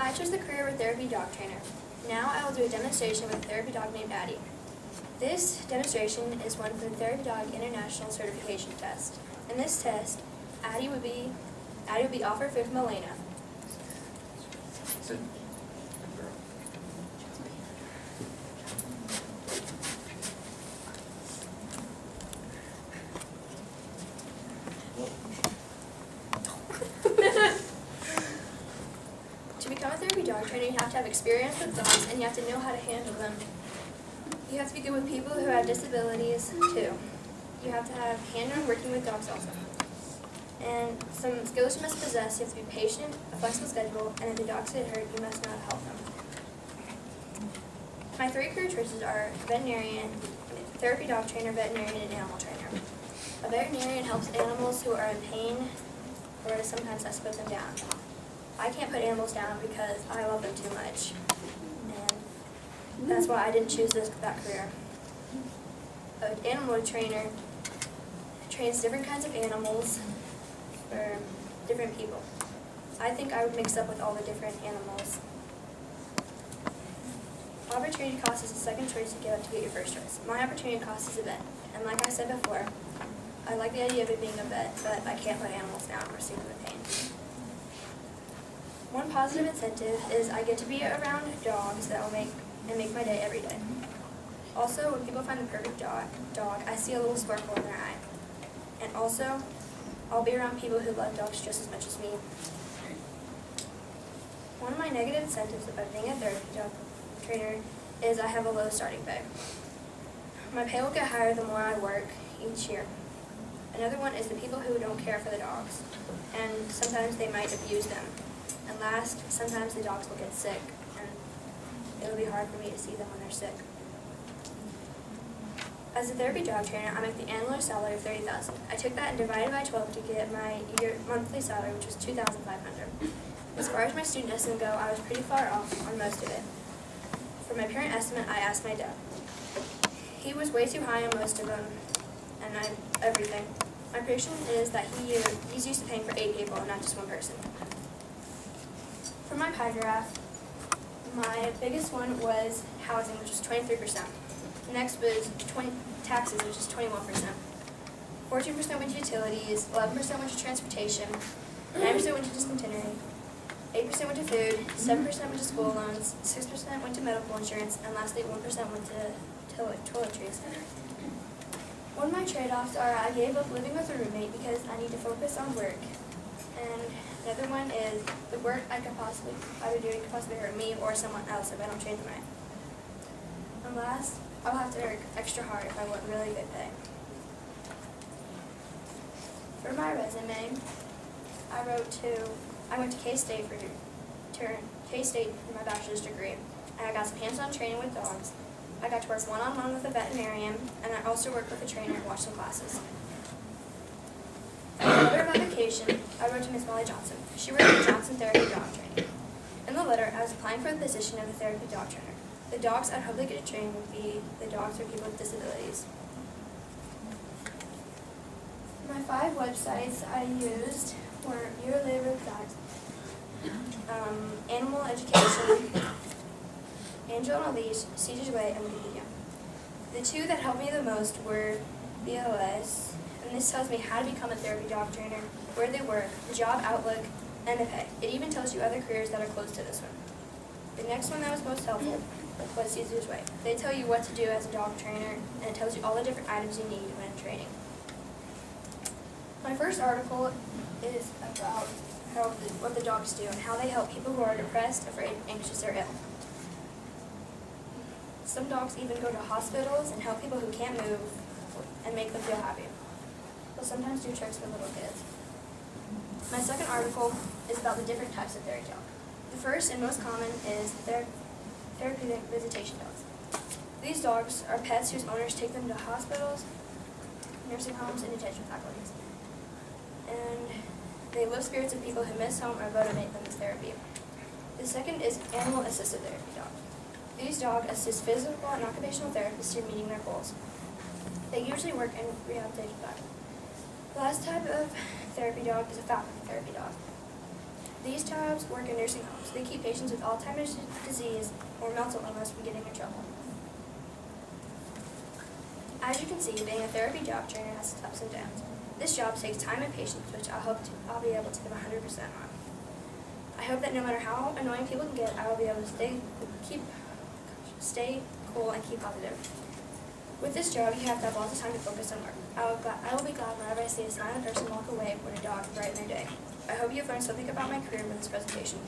I chose the career of a therapy dog trainer. Now I will do a demonstration with a therapy dog named Addie. This demonstration is one for the Therapy Dog International Certification Test. In this test, Addie will be offered food from Elena. Sit. To become a therapy dog trainer, you have to have experience with dogs and you have to know how to handle them. You have to be good with people who have disabilities too. You have to have hand-on working with dogs also. And some skills you must possess: you have to be patient, a flexible schedule, and if the dogs get hurt, you must know how to help them. My three career choices are veterinarian, therapy dog trainer, veterinarian, and animal trainer. A veterinarian helps animals who are in pain or sometimes has to put them down. I can't put animals down because I love them too much, and that's why I didn't choose that career. An animal trainer trains different kinds of animals for different people. I think I would mix up with all the different animals. Opportunity cost is the second choice you give up to get your first choice. My opportunity cost is a vet, and like I said before, I like the idea of it being a vet, but I can't put animals down or see them in pain. One positive incentive is I get to be around dogs that will make my day every day. Also, when people find the perfect dog, I see a little sparkle in their eye. And also, I'll be around people who love dogs just as much as me. One of my negative incentives about being a therapy dog trainer is I have a low starting pay. My pay will get higher the more I work each year. Another one is the people who don't care for the dogs, and sometimes they might abuse them. And last, sometimes the dogs will get sick, and it'll be hard for me to see them when they're sick. As a therapy dog trainer, I make the annual salary of $30,000. I took that and divided by 12 to get my monthly salary, which was $2,500. As far as my student estimate go, I was pretty far off on most of it. For my parent estimate, I asked my dad. He was way too high on most of them, and everything. My prediction is that he's used to paying for 8 people and not just one person. For my pie graph, my biggest one was housing, which was 23%. Next was taxes, which is 21%. 14% went to utilities, 11% went to transportation, 9% went to discontinuity, 8% went to food, 7% went to school loans, 6% went to medical insurance, and lastly 1% went to toiletries. One of my trade-offs are I gave up living with a roommate because I need to focus on work. And another one is the work I would do could possibly hurt me or someone else if I don't change my mind. And last, I'll have to work extra hard if I want really good pay. For my resume, I went to K-State for my bachelor's degree. And I got some hands-on training with dogs. I got to work one-on-one with a veterinarian, and I also worked with a trainer and watched some classes. For the letter of application, I wrote to Miss Molly Johnson. She wrote to Johnson Therapy Dog Training. In the letter, I was applying for the position of a therapy dog trainer. The dogs I'd hope to get to train would be the dogs for people with disabilities. My 5 websites I used were Your Labor with Dogs, Animal Education, Angel on a Leash, Caesar's Way, and Wikipedia. The 2 that helped me the most were BLS, and this tells me how to become a therapy dog trainer, where they work, the job outlook, and the pay. It even tells you other careers that are close to this one. The next one that was most helpful was Caesar's Way. They tell you what to do as a dog trainer, and it tells you all the different items you need when training. My first article is about what the dogs do and how they help people who are depressed, afraid, anxious, or ill. Some dogs even go to hospitals and help people who can't move and make them feel happy. They'll sometimes do tricks for little kids. My second article is about the different types of therapy dog. The first and most common is therapeutic visitation dogs. These dogs are pets whose owners take them to hospitals, nursing homes, and detention facilities. And they lift spirits of people who miss home or motivate them with therapy. The second is animal-assisted therapy dog. These dogs assist physical and occupational therapists in meeting their goals. They usually work in rehabilitation facilities. The last type of therapy dog is a family therapy dog. These jobs work in nursing homes. They keep patients with Alzheimer's disease or mental illness from getting in trouble. As you can see, being a therapy job trainer has its ups and downs. This job takes time and patience, which I'll be able to give 100% on. I hope that no matter how annoying people can get, I will be able to stay cool and keep positive. With this job, you have to have lots of time to focus on work. I will be glad whenever I see a smiling person walk away when a dog brighten their day. I hope you have learned something about my career with this presentation.